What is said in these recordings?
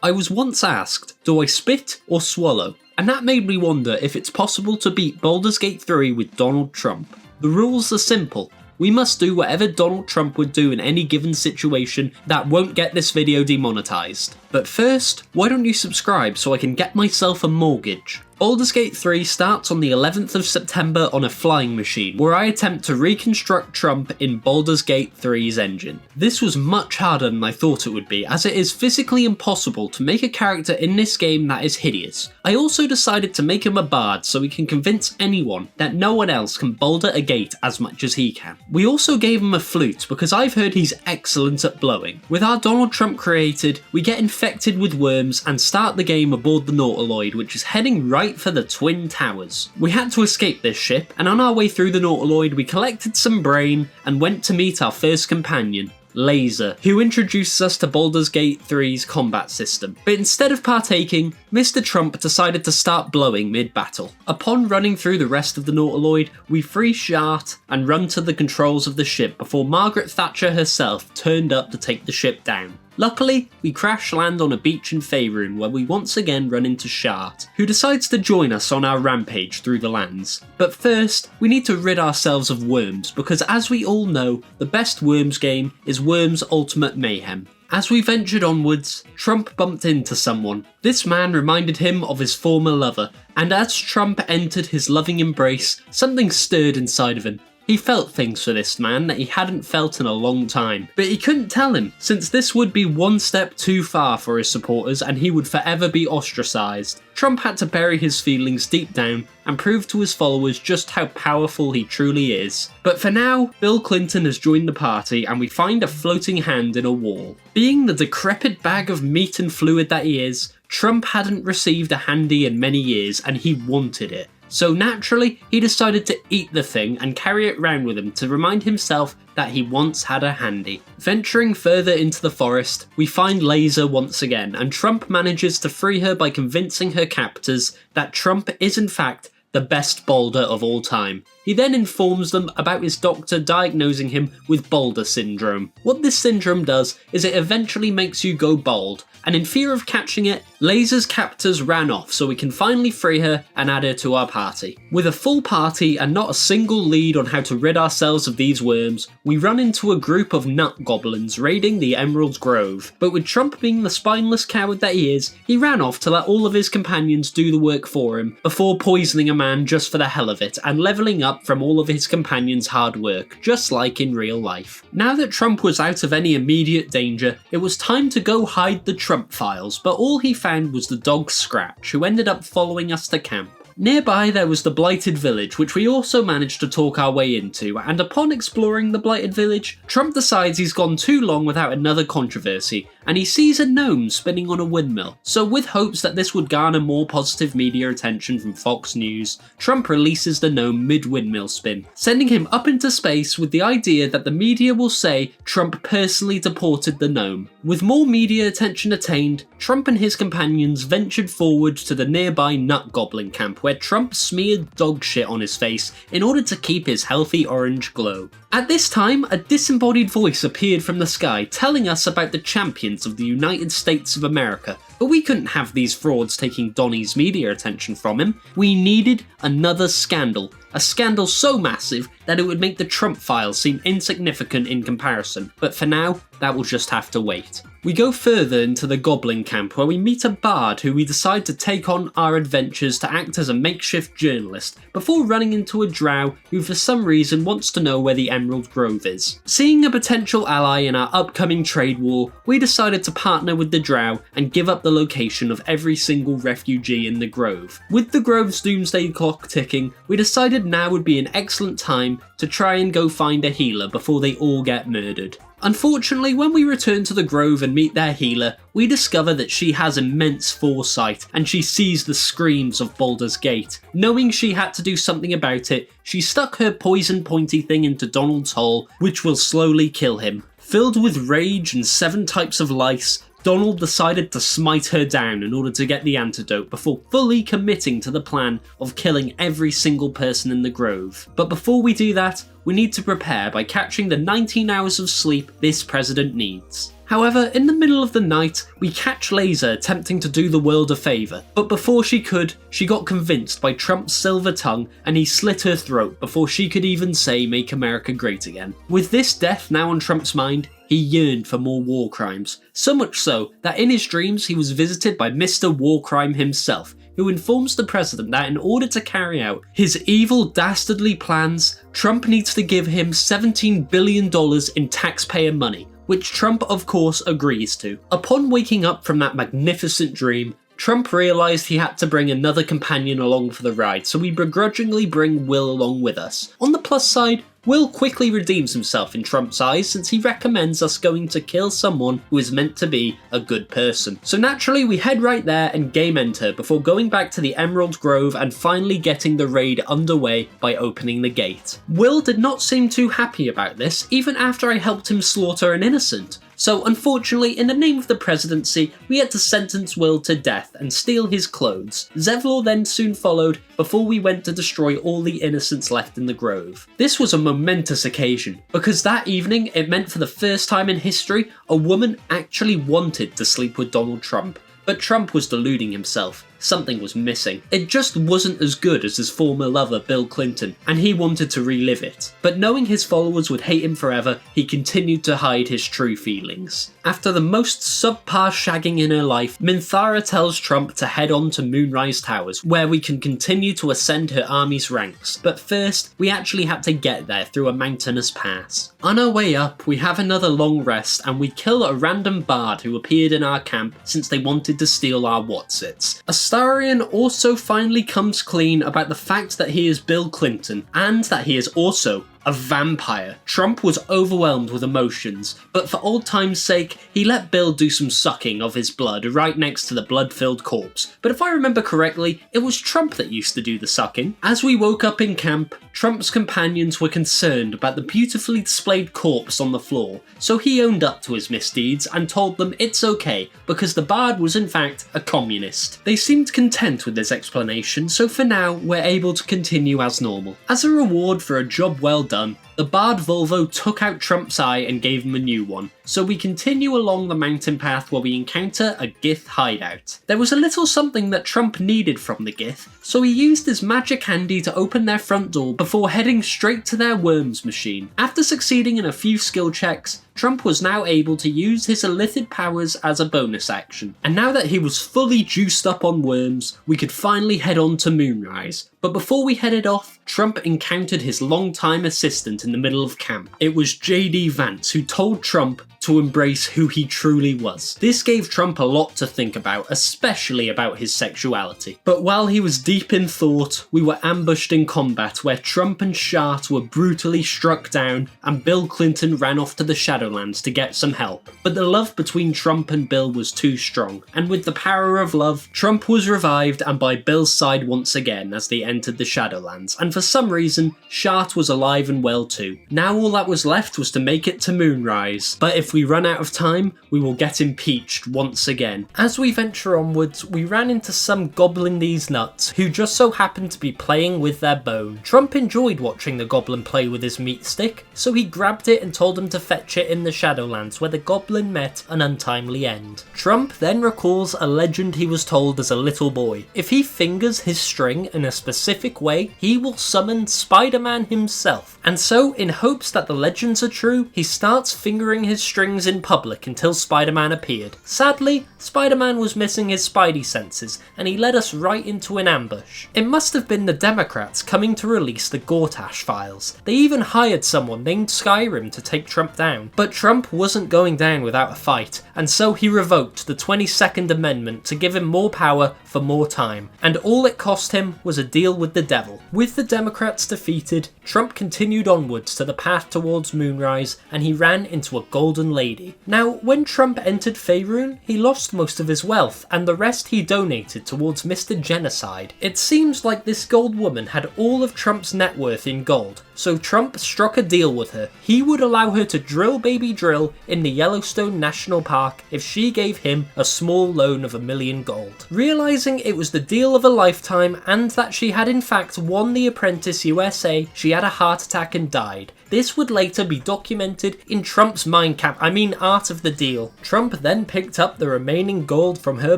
I was once asked, do I spit or swallow? And that made me wonder if it's possible to beat Baldur's Gate 3 with Donald Trump. The rules are simple. We must do whatever Donald Trump would do in any given situation that won't get this video demonetized. But first, why don't you subscribe so I can get myself a mortgage? Baldur's Gate 3 starts on the 11th of September on a flying machine, where I attempt to reconstruct Trump in Baldur's Gate 3's engine. This was much harder than I thought it would be, as it is physically impossible to make a character in this game that is hideous. I also decided to make him a bard so he can convince anyone that no one else can boulder a gate as much as he can. We also gave him a flute because I've heard he's excellent at blowing. With our Donald Trump created, we get infected with worms and start the game aboard the Nautiloid, which is heading right for the Twin Towers. We had to escape this ship, and on our way through the Nautiloid we collected some brain and went to meet our first companion, Laser, who introduces us to Baldur's Gate 3's combat system. But instead of partaking, Mr. Trump decided to start blowing mid-battle. Upon running through the rest of the Nautiloid, we free Char and run to the controls of the ship before Margaret Thatcher herself turned up to take the ship down. Luckily, we crash land on a beach in Faerun where we once again run into Char, who decides to join us on our rampage through the lands. But first, we need to rid ourselves of worms, because as we all know, the best Worms game is Worms Ultimate Mayhem. As we ventured onwards, Trump bumped into someone. This man reminded him of his former lover, and as Trump entered his loving embrace, something stirred inside of him. He felt things for this man that he hadn't felt in a long time, but he couldn't tell him, since this would be one step too far for his supporters and he would forever be ostracised. Trump had to bury his feelings deep down and prove to his followers just how powerful he truly is. But for now, Bill Clinton has joined the party and we find a floating hand in a wall. Being the decrepit bag of meat and fluid that he is, Trump hadn't received a handy in many years and he wanted it. So naturally, he decided to eat the thing and carry it round with him to remind himself that he once had a handy. Venturing further into the forest, we find Laser once again, and Trump manages to free her by convincing her captors that Trump is in fact the best boulder of all time. He then informs them about his doctor diagnosing him with boulder syndrome. What this syndrome does is it eventually makes you go bald, and in fear of catching it, Laser's captors ran off so we can finally free her and add her to our party. With a full party and not a single lead on how to rid ourselves of these worms, we run into a group of nut goblins raiding the Emerald Grove. But with Trump being the spineless coward that he is, he ran off to let all of his companions do the work for him, before poisoning a man just for the hell of it and levelling up from all of his companions' hard work, just like in real life. Now that Trump was out of any immediate danger, it was time to go hide the Trump files, but all he found was the dog Scratch, who ended up following us to camp. Nearby there was the Blighted village, which we also managed to talk our way into, and upon exploring the Blighted village, Trump decides he's gone too long without another controversy, and he sees a gnome spinning on a windmill. So with hopes that this would garner more positive media attention from Fox News, Trump releases the gnome mid-windmill spin, sending him up into space with the idea that the media will say Trump personally deported the gnome. With more media attention attained, Trump and his companions ventured forward to the nearby Nut Goblin camp, where Trump smeared dog shit on his face in order to keep his healthy orange glow. At this time, a disembodied voice appeared from the sky telling us about the champions of the United States of America, but we couldn't have these frauds taking Donnie's media attention from him. We needed another scandal, a scandal so massive that it would make the Trump files seem insignificant in comparison, but for now, that will just have to wait. We go further into the Goblin camp where we meet a bard who we decide to take on our adventures to act as a makeshift journalist, before running into a drow who for some reason wants to know where the Emerald Grove is. Seeing a potential ally in our upcoming trade war, we decided to partner with the drow and give up the location of every single refugee in the Grove. With the Grove's doomsday clock ticking, we decided now would be an excellent time to try and go find a healer before they all get murdered. Unfortunately, when we return to the Grove and meet their healer, we discover that she has immense foresight and she sees the screams of Baldur's Gate. Knowing she had to do something about it, she stuck her poison pointy thing into Donald's hole, which will slowly kill him. Filled with rage and 7 types of lice, Donald decided to smite her down in order to get the antidote before fully committing to the plan of killing every single person in the grove. But before we do that, we need to prepare by catching the 19 hours of sleep this president needs. However, in the middle of the night, we catch Laser attempting to do the world a favour, but before she could, she got convinced by Trump's silver tongue and he slit her throat before she could even say "Make America Great Again." With this death now on Trump's mind, he yearned for more war crimes, so much so that in his dreams he was visited by Mr. War Crime himself, who informs the president that in order to carry out his evil, dastardly plans, Trump needs to give him $17 billion in taxpayer money, which Trump of course agrees to. Upon waking up from that magnificent dream, Trump realised he had to bring another companion along for the ride, so we begrudgingly bring Will along with us. On the plus side, Will quickly redeems himself in Trump's eyes since he recommends us going to kill someone who is meant to be a good person. So naturally we head right there and game enter before going back to the Emerald Grove and finally getting the raid underway by opening the gate. Will did not seem too happy about this even after I helped him slaughter an innocent. So unfortunately, in the name of the presidency, we had to sentence Will to death and steal his clothes. Zevlor then soon followed before we went to destroy all the innocents left in the grove. This was a momentous occasion, because that evening it meant for the first time in history, a woman actually wanted to sleep with Donald Trump. But Trump was deluding himself. Something was missing. It just wasn't as good as his former lover Bill Clinton, and he wanted to relive it. But knowing his followers would hate him forever, he continued to hide his true feelings. After the most subpar shagging in her life, Minthara tells Trump to head on to Moonrise Towers, where we can continue to ascend her army's ranks. But first, we actually had to get there through a mountainous pass. On our way up, we have another long rest, and we kill a random bard who appeared in our camp since they wanted to steal our Watsits. Astarion also finally comes clean about the fact that he is Bill Clinton, and that he is also a vampire. Trump was overwhelmed with emotions, but for old time's sake, he let Bill do some sucking of his blood right next to the blood-filled corpse. But if I remember correctly, it was Trump that used to do the sucking. As we woke up in camp, Trump's companions were concerned about the beautifully displayed corpse on the floor, so he owned up to his misdeeds and told them it's okay, because the bard was in fact a communist. They seemed content with this explanation, so for now, we're able to continue as normal. As a reward for a job well done, the Bard Volvo took out Trump's eye and gave him a new one, so we continue along the mountain path where we encounter a Gith hideout. There was a little something that Trump needed from the Gith, so he used his magic handy to open their front door before heading straight to their worms machine. After succeeding in a few skill checks, Trump was now able to use his illithid powers as a bonus action, and now that he was fully juiced up on worms, we could finally head on to Moonrise. But before we headed off, Trump encountered his longtime assistant in the middle of camp. It was JD Vance, who told Trump to embrace who he truly was. This gave Trump a lot to think about, especially about his sexuality. But while he was deep in thought, we were ambushed in combat where Trump and Char were brutally struck down and Bill Clinton ran off to the Shadowlands to get some help. But the love between Trump and Bill was too strong, and with the power of love, Trump was revived and by Bill's side once again as they entered the Shadowlands, and for some reason, Char was alive and well too. Now all that was left was to make it to Moonrise, but if we run out of time, we will get impeached once again. As we venture onwards, we ran into some goblin these nuts who just so happened to be playing with their bone. Trump enjoyed watching the goblin play with his meat stick, so he grabbed it and told him to fetch it in the Shadowlands where the goblin met an untimely end. Trump then recalls a legend he was told as a little boy. If he fingers his string in a specific way, he will summon Spider-Man himself. And so, in hopes that the legends are true, he starts fingering his strings in public until Spider-Man appeared. Sadly, Spider-Man was missing his spidey senses, and he led us right into an ambush. It must have been the Democrats coming to release the Gortash files. They even hired someone named Skyrim to take Trump down. But Trump wasn't going down without a fight, and so he revoked the 22nd Amendment to give him more power for more time, and all it cost him was a deal with the devil. With the Democrats defeated, Trump continued onwards to the path towards Moonrise, and he ran into a golden own lady. Now, when Trump entered Faerun, he lost most of his wealth, and the rest he donated towards Mr. Genocide. It seems like this gold woman had all of Trump's net worth in gold, so Trump struck a deal with her. He would allow her to drill baby drill in the Yellowstone National Park if she gave him a small loan of $1 million gold. Realizing it was the deal of a lifetime and that she had in fact won the Apprentice USA, she had a heart attack and died. This would later be documented in Trump's Art of the Deal. Trump then picked up the remaining gold from her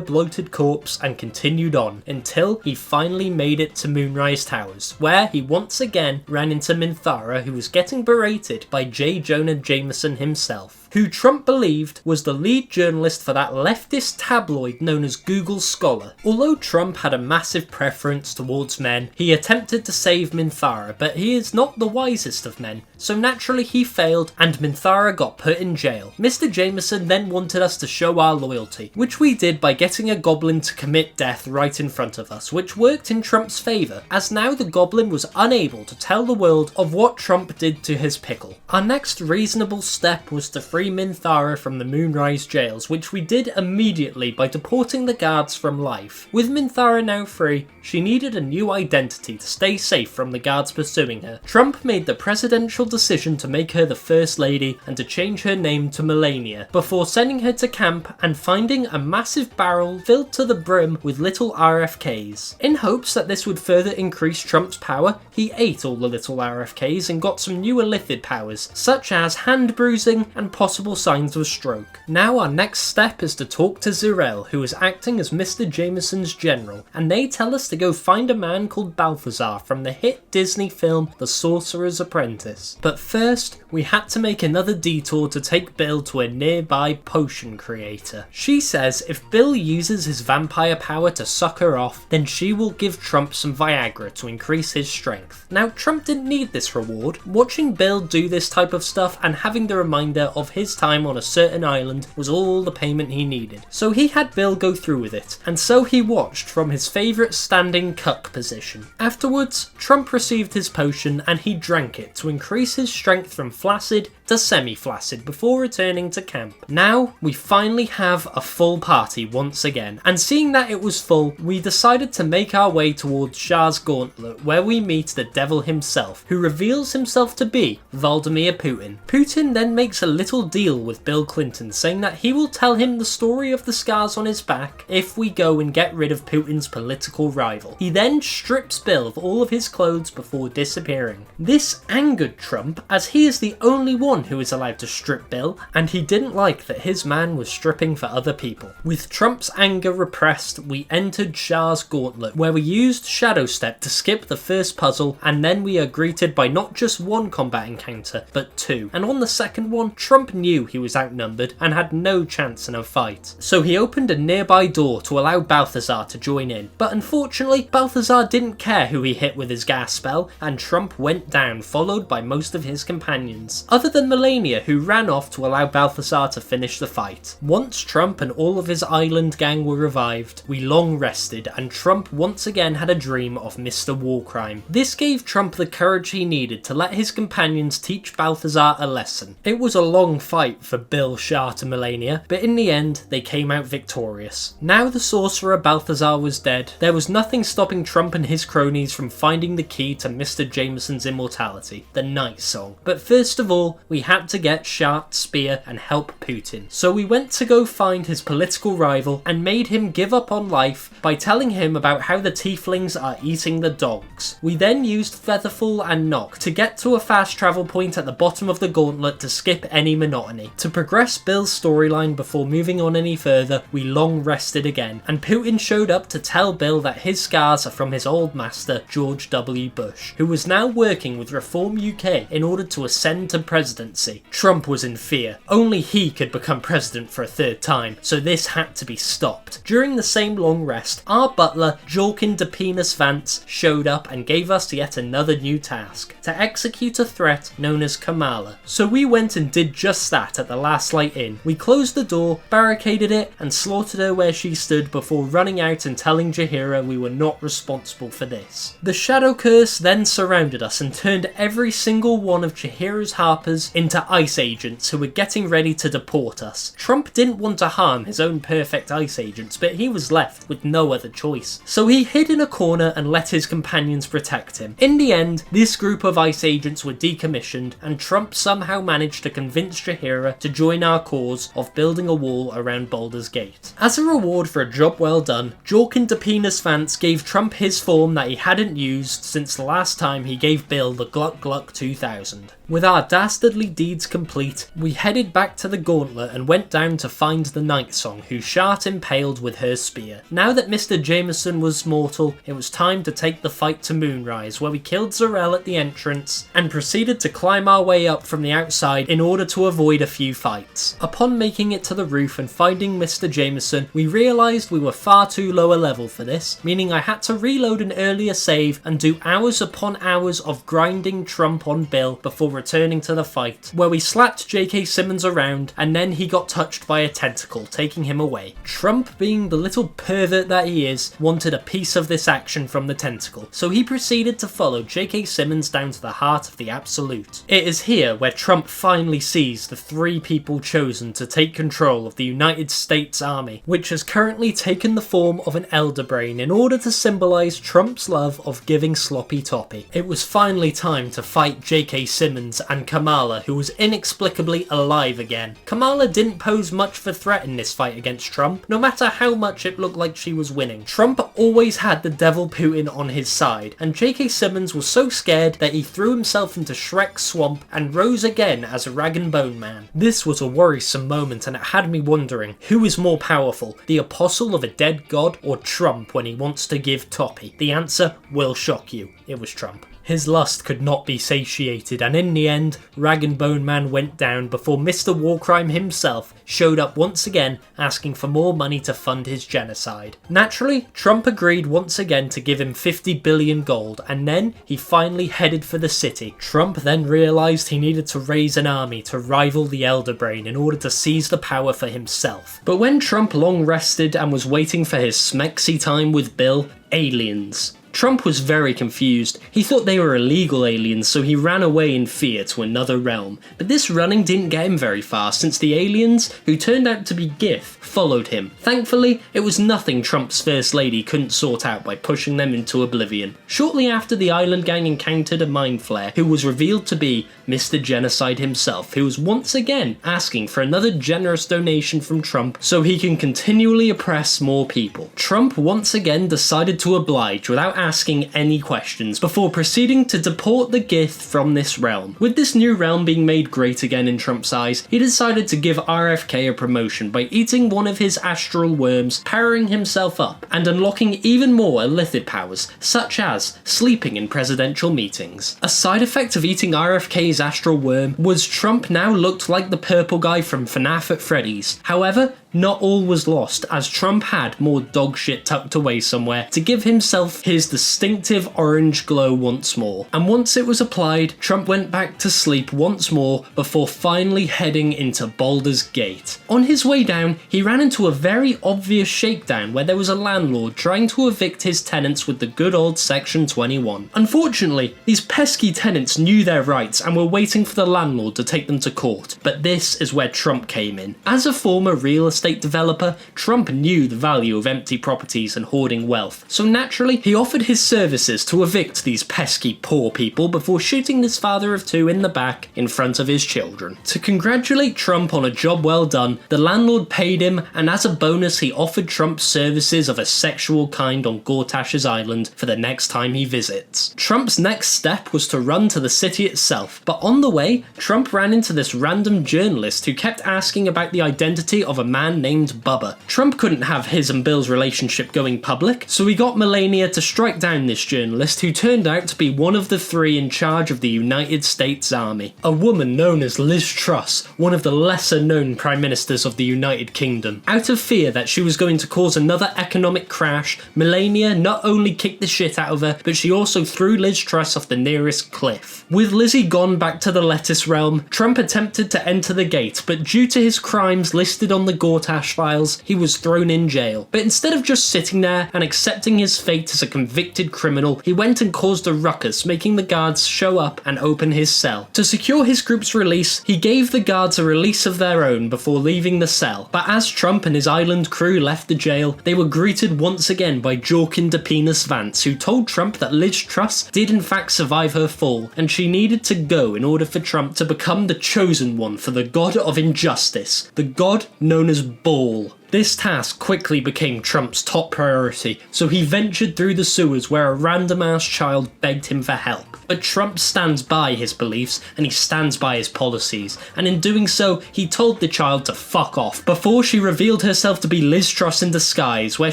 bloated corpse and continued on until he finally made it to Moonrise Towers, where he once again ran into Minthara, who was getting berated by J. Jonah Jameson himself, who Trump believed was the lead journalist for that leftist tabloid known as Google Scholar. Although Trump had a massive preference towards men, he attempted to save Minthara, but he is not the wisest of men, so naturally he failed and Minthara got put in jail. Mr. Jameson then wanted us to show our loyalty, which we did by getting a goblin to commit death right in front of us, which worked in Trump's favour, as now the goblin was unable to tell the world of what Trump did to his pickle. Our next reasonable step was to free Minthara from the Moonrise jails, which we did immediately by deporting the guards from life. With Minthara now free, she needed a new identity to stay safe from the guards pursuing her. Trump made the presidential decision to make her the First Lady and to change her name to Melania, before sending her to camp and finding a massive barrel filled to the brim with little RFKs. In hopes that this would further increase Trump's power, he ate all the little RFKs and got some new illithid powers, such as hand bruising and possible signs of stroke. Now our next step is to talk to Zirel, who is acting as Mr. Jameson's general, and they tell us to go find a man called Balthazar from the hit Disney film The Sorcerer's Apprentice. But first, we had to make another detour to take Bill to a nearby potion creator. She says if Bill uses his vampire power to suck her off, then she will give Trump some Viagra to increase his strength. Now, Trump didn't need this reward. Watching Bill do this type of stuff and having the reminder of his time on a certain island was all the payment he needed. So he had Bill go through with it, and so he watched from his favourite standing cuck position. Afterwards, Trump received his potion and he drank it to increase his strength from flaccid to semi-flaccid before returning to camp. Now, we finally have a full party once again, and seeing that it was full, we decided to make our way towards Char's Gauntlet, where we meet the devil himself, who reveals himself to be Vladimir Putin. Putin then makes a little deal with Bill Clinton, saying that he will tell him the story of the scars on his back if we go and get rid of Putin's political rival. He then strips Bill of all of his clothes before disappearing. This angered Trump, as he is the only one who is allowed to strip Bill, and he didn't like that his man was stripping for other people. With Trump's anger repressed, we entered Char's Gauntlet, where we used Shadow Step to skip the first puzzle, and then we are greeted by not just one combat encounter, but two. And on the second one, Trump knew he was outnumbered and had no chance in a fight. So he opened a nearby door to allow Balthazar to join in. But unfortunately, Balthazar didn't care who he hit with his gas spell, and Trump went down, followed by most of his companions, other than Melania, who ran off to allow Balthazar to finish the fight. Once Trump and all of his island gang were revived, we long rested, and Trump once again had a dream of Mr. Warcrime. This gave Trump the courage he needed to let his companions teach Balthazar a lesson. It was a long fight for Bill, Char to Melania, but in the end, they came out victorious. Now the sorcerer Balthazar was dead, there was nothing stopping Trump and his cronies from finding the key to Mr. Jameson's immortality, the Night Song. But first of all, we had to get Shart's spear and help Putin. So we went to go find his political rival and made him give up on life by telling him about how the tieflings are eating the dogs. We then used Featherfall and Knock to get to a fast travel point at the bottom of the gauntlet to skip any monotony. To progress Bill's storyline before moving on any further, we long rested again, and Putin showed up to tell Bill that his scars are from his old master, George W. Bush, who was now working with Reform UK in order to ascend to presidency. Trump was in fear. Only he could become president for a third time, so this had to be stopped. During the same long rest, our butler, Jorkin de Penis Vance, showed up and gave us yet another new task, to execute a threat known as Kamala. So we went and did just that at the Last Light Inn. We closed the door, barricaded it, and slaughtered her where she stood before running out and telling Jaheira we were not responsible for this. The Shadow Curse then surrounded us and turned every single one of Jaheira's harpers into ICE agents who were getting ready to deport us. Trump didn't want to harm his own perfect ICE agents, but he was left with no other choice. So he hid in a corner and let his companions protect him. In the end, this group of ICE agents were decommissioned, and Trump somehow managed to convince Jaheira to join our cause of building a wall around Baldur's Gate. As a reward for a job well done, Jorkin Depinus Vance gave Trump his form that he hadn't used since the last time he gave Bill the Gluck Gluck 2000. With our dastardly deeds complete, we headed back to the Gauntlet and went down to find the Night Song, who Shart impaled with her spear. Now that Mr. Jameson was mortal, it was time to take the fight to Moonrise, where we killed Zarel at the entrance and proceeded to climb our way up from the outside in order to avoid a few fights. Upon making it to the roof and finding Mr. Jameson, we realised we were far too low a level for this, meaning I had to reload an earlier save and do hours upon hours of grinding Trump on Bill before returning to the fight, where we slapped J.K. Simmons around and then he got touched by a tentacle, taking him away. Trump, being the little pervert that he is, wanted a piece of this action from the tentacle, so he proceeded to follow J.K. Simmons down to the heart of the Absolute. It is here where Trump finally sees the 3 people chosen to take control of the United States Army, which has currently taken the form of an Elder Brain in order to symbolise Trump's love of giving sloppy toppy. It was finally time to fight J.K. Simmons and Kamala, who was inexplicably alive again. Kamala didn't pose much of a threat in this fight against Trump, no matter how much it looked like she was winning. Trump always had the devil Putin on his side, and J.K. Simmons was so scared that he threw himself into Shrek's swamp and rose again as a rag and bone man. This was a worrisome moment, and it had me wondering, who is more powerful, the apostle of a dead god or Trump when he wants to give toppy? The answer will shock you. It was Trump. His lust could not be satiated, and in the end, Rag and Bone Man went down before Mr. Warcrime himself showed up once again asking for more money to fund his genocide. Naturally, Trump agreed once again to give him 50 billion gold, and then he finally headed for the city. Trump then realised he needed to raise an army to rival the Elder Brain in order to seize the power for himself. But when Trump long rested and was waiting for his smexy time with Bill, aliens. Trump was very confused. He thought they were illegal aliens, so he ran away in fear to another realm. But this running didn't get him very far, since the aliens, who turned out to be Gith, followed him. Thankfully, it was nothing Trump's First Lady couldn't sort out by pushing them into oblivion. Shortly after, the Island Gang encountered a Mind Flayer, who was revealed to be Mr. Genocide himself, who was once again asking for another generous donation from Trump so he can continually oppress more people. Trump once again decided to oblige without asking any questions, before proceeding to deport the Gith from this realm. With this new realm being made great again in Trump's eyes, he decided to give RFK a promotion by eating one of his astral worms, powering himself up, and unlocking even more illithid powers, such as sleeping in presidential meetings. A side effect of eating RFK's astral worm was Trump now looked like the purple guy from FNAF at Freddy's. However, not all was lost, as Trump had more dog shit tucked away somewhere to give himself his distinctive orange glow once more. And once it was applied, Trump went back to sleep once more before finally heading into Baldur's Gate. On his way down, he ran into a very obvious shakedown where there was a landlord trying to evict his tenants with the good old Section 21. Unfortunately, these pesky tenants knew their rights and were waiting for the landlord to take them to court, but this is where Trump came in. As a former real estate developer, Trump knew the value of empty properties and hoarding wealth, so naturally he offered his services to evict these pesky poor people before shooting this father of 2 in the back in front of his children. To congratulate Trump on a job well done, the landlord paid him, and as a bonus he offered Trump services of a sexual kind on Gortash's island for the next time he visits. Trump's next step was to run to the city itself, but on the way, Trump ran into this random journalist who kept asking about the identity of a man named Bubba. Trump couldn't have his and Bill's relationship going public, so he got Melania to strike down this journalist, who turned out to be one of the 3 in charge of the United States Army. A woman known as Liz Truss, one of the lesser known prime ministers of the United Kingdom. Out of fear that she was going to cause another economic crash, Melania not only kicked the shit out of her, but she also threw Liz Truss off the nearest cliff. With Lizzie gone back to the lettuce realm, Trump attempted to enter the gate, but due to his crimes listed on the Gortash Gortash files, he was thrown in jail. But instead of just sitting there and accepting his fate as a convicted criminal, he went and caused a ruckus, making the guards show up and open his cell. To secure his group's release, he gave the guards a release of their own before leaving the cell. But as Trump and his island crew left the jail, they were greeted once again by Jorkin de Penis Vance, who told Trump that Liz Truss did in fact survive her fall, and she needed to go in order for Trump to become the chosen one for the god of injustice, the god known as Bhaal. This task quickly became Trump's top priority, so he ventured through the sewers where a random-ass child begged him for help. But Trump stands by his beliefs and he stands by his policies, and in doing so, he told the child to fuck off before she revealed herself to be Liz Truss in disguise, where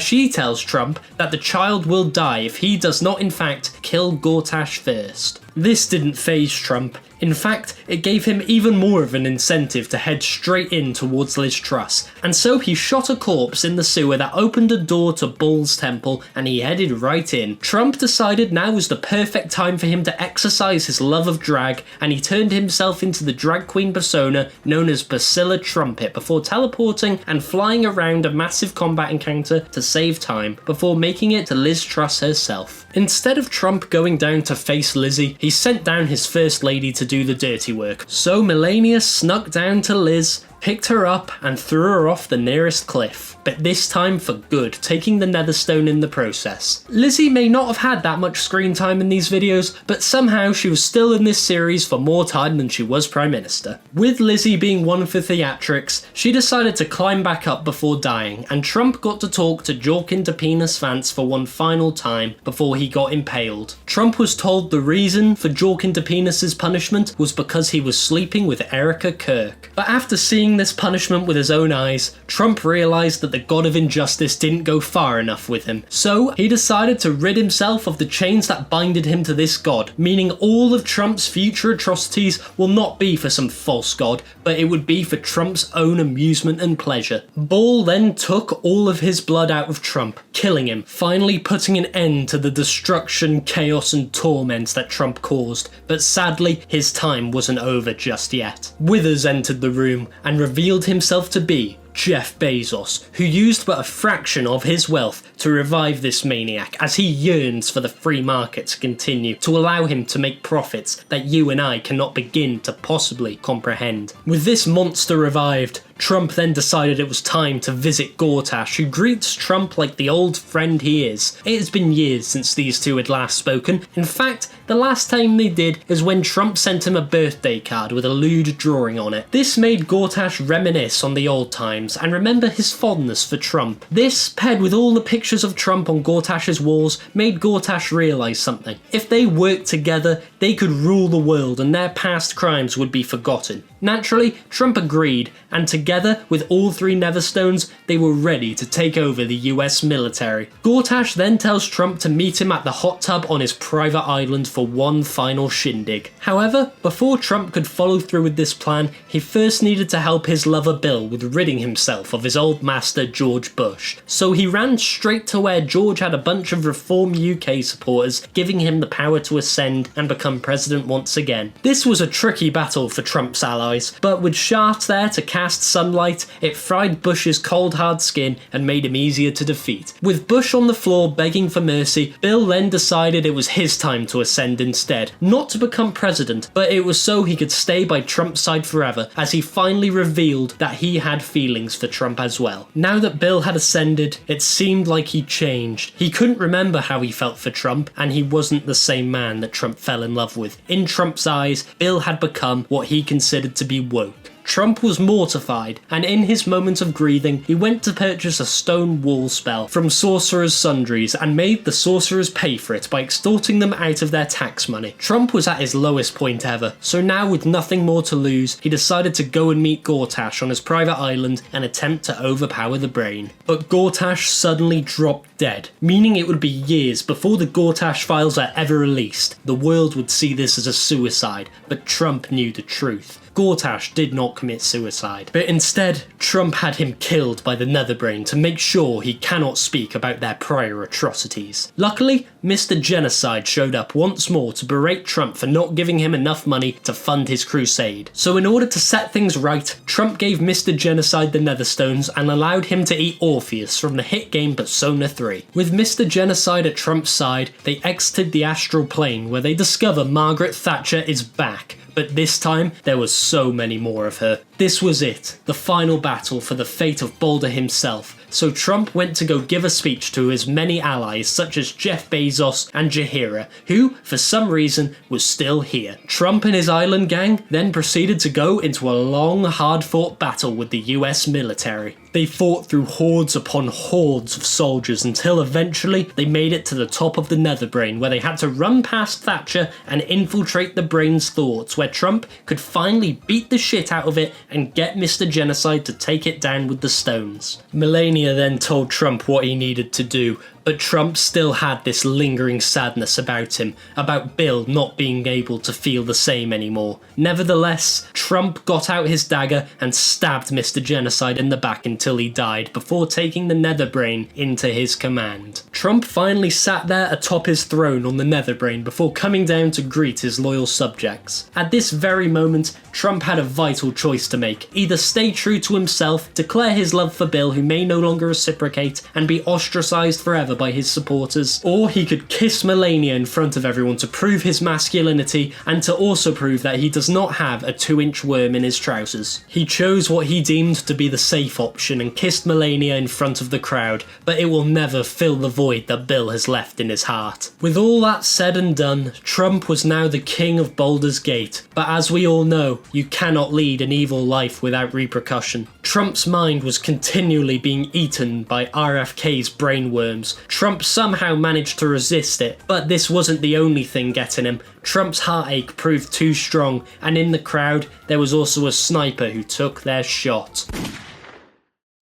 she tells Trump that the child will die if he does not in fact kill Gortash first. This didn't faze Trump. In fact, it gave him even more of an incentive to head straight in towards Liz Truss, and so he shot a corpse in the sewer that opened a door to Bhaal's temple and he headed right in. Trump decided now was the perfect time for him to exercise his love of drag, and he turned himself into the drag queen persona known as Basilla Trumpet before teleporting and flying around a massive combat encounter to save time before making it to Liz Truss herself. Instead of Trump going down to face Lizzie, he sent down his first lady to do the dirty work. So Melania snuck down to Liz, picked her up and threw her off the nearest cliff, but this time for good, taking the Netherstone in the process. Lizzie may not have had that much screen time in these videos, but somehow she was still in this series for more time than she was Prime Minister. With Lizzie being one for theatrics, she decided to climb back up before dying, and Trump got to talk to Jorkin de Penis Vance for one final time before he got impaled. Trump was told the reason for Jorkin de Penis's punishment was because he was sleeping with Erica Kirk. But after seeing this punishment with his own eyes, Trump realised that the god of injustice didn't go far enough with him. So he decided to rid himself of the chains that binded him to this god, meaning all of Trump's future atrocities will not be for some false god, but it would be for Trump's own amusement and pleasure. Bhaal then took all of his blood out of Trump, killing him, finally putting an end to the destruction, chaos and torment that Trump caused. But sadly, his time wasn't over just yet. Withers entered the room and revealed himself to be Jeff Bezos, who used but a fraction of his wealth to revive this maniac as he yearns for the free market to continue, to allow him to make profits that you and I cannot begin to possibly comprehend. With this monster revived, Trump then decided it was time to visit Gortash, who greets Trump like the old friend he is. It has been years since these two had last spoken. In fact, the last time they did is when Trump sent him a birthday card with a lewd drawing on it. This made Gortash reminisce on the old times and remember his fondness for Trump. This, paired with all the pictures of Trump on Gortash's walls, made Gortash realise something. If they worked together, they could rule the world and their past crimes would be forgotten. Naturally, Trump agreed, and together with all three Netherstones, they were ready to take over the US military. Gortash then tells Trump to meet him at the hot tub on his private island for one final shindig. However, before Trump could follow through with this plan, he first needed to help his lover Bill with ridding himself of his old master George Bush. So he ran straight to where George had a bunch of Reform UK supporters, giving him the power to ascend and become president once again. This was a tricky battle for Trump's allies, but with shafts there to cast sunlight, it fried Bush's cold hard skin and made him easier to defeat. With Bush on the floor begging for mercy, Bill then decided it was his time to ascend instead. Not to become president, but it was so he could stay by Trump's side forever, as he finally revealed that he had feelings for Trump as well. Now that Bill had ascended, it seemed like he changed. He couldn't remember how he felt for Trump, and he wasn't the same man that Trump fell in love with. In Trump's eyes, Bill had become what he considered to be woke. Trump was mortified, and in his moment of grieving, he went to purchase a stone wall spell from Sorcerer's Sundries and made the sorcerers pay for it by extorting them out of their tax money. Trump was at his lowest point ever, so now with nothing more to lose, he decided to go and meet Gortash on his private island and attempt to overpower the brain. But Gortash suddenly dropped dead, meaning it would be years before the Gortash files are ever released. The world would see this as a suicide, but Trump knew the truth. Gortash did not commit suicide, but instead, Trump had him killed by the Netherbrain to make sure he cannot speak about their prior atrocities. Luckily, Mr. Genocide showed up once more to berate Trump for not giving him enough money to fund his crusade. So in order to set things right, Trump gave Mr. Genocide the Netherstones and allowed him to eat Orpheus from the hit game Persona 3. With Mr. Genocide at Trump's side, they exited the astral plane where they discover Margaret Thatcher is back. But this time, there was so many more of her. This was it, the final battle for the fate of Baldur himself, so Trump went to go give a speech to his many allies such as Jeff Bezos and Jaheira, who, for some reason, was still here. Trump and his island gang then proceeded to go into a long, hard-fought battle with the US military. They fought through hordes upon hordes of soldiers until eventually they made it to the top of the Netherbrain, where they had to run past Thatcher and infiltrate the brain's thoughts, where Trump could finally beat the shit out of it and get Mr. Genocide to take it down with the stones. Melania then told Trump what he needed to do, but Trump still had this lingering sadness about him, about Bill not being able to feel the same anymore. Nevertheless, Trump got out his dagger and stabbed Mr. Genocide in the back until he died, before taking the Netherbrain into his command. Trump finally sat there atop his throne on the Netherbrain before coming down to greet his loyal subjects. At this very moment, Trump had a vital choice to make. Either stay true to himself, declare his love for Bill, who may no longer reciprocate, and be ostracised forever by his supporters, or he could kiss Melania in front of everyone to prove his masculinity and to also prove that he does not have a 2-inch worm in his trousers. He chose what he deemed to be the safe option and kissed Melania in front of the crowd, but it will never fill the void that Bill has left in his heart. With all that said and done, Trump was now the king of Baldur's Gate, but as we all know, you cannot lead an evil life without repercussion. Trump's mind was continually being eaten by RFK's brainworms. Trump somehow managed to resist it, but this wasn't the only thing getting him. Trump's heartache proved too strong, and in the crowd, there was also a sniper who took their shot.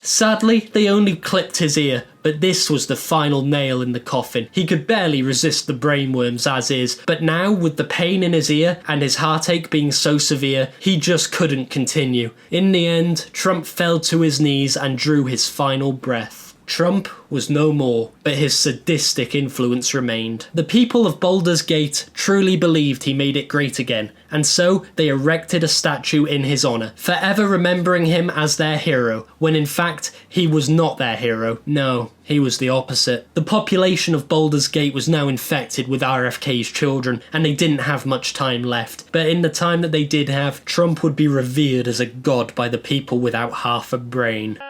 Sadly, they only clipped his ear, but this was the final nail in the coffin. He could barely resist the brainworms as is, but now with the pain in his ear and his heartache being so severe, he just couldn't continue. In the end, Trump fell to his knees and drew his final breath. Trump was no more, but his sadistic influence remained. The people of Baldur's Gate truly believed he made it great again, and so they erected a statue in his honour, forever remembering him as their hero, when in fact, he was not their hero. No, he was the opposite. The population of Baldur's Gate was now infected with RFK's children, and they didn't have much time left. But in the time that they did have, Trump would be revered as a god by the people without half a brain.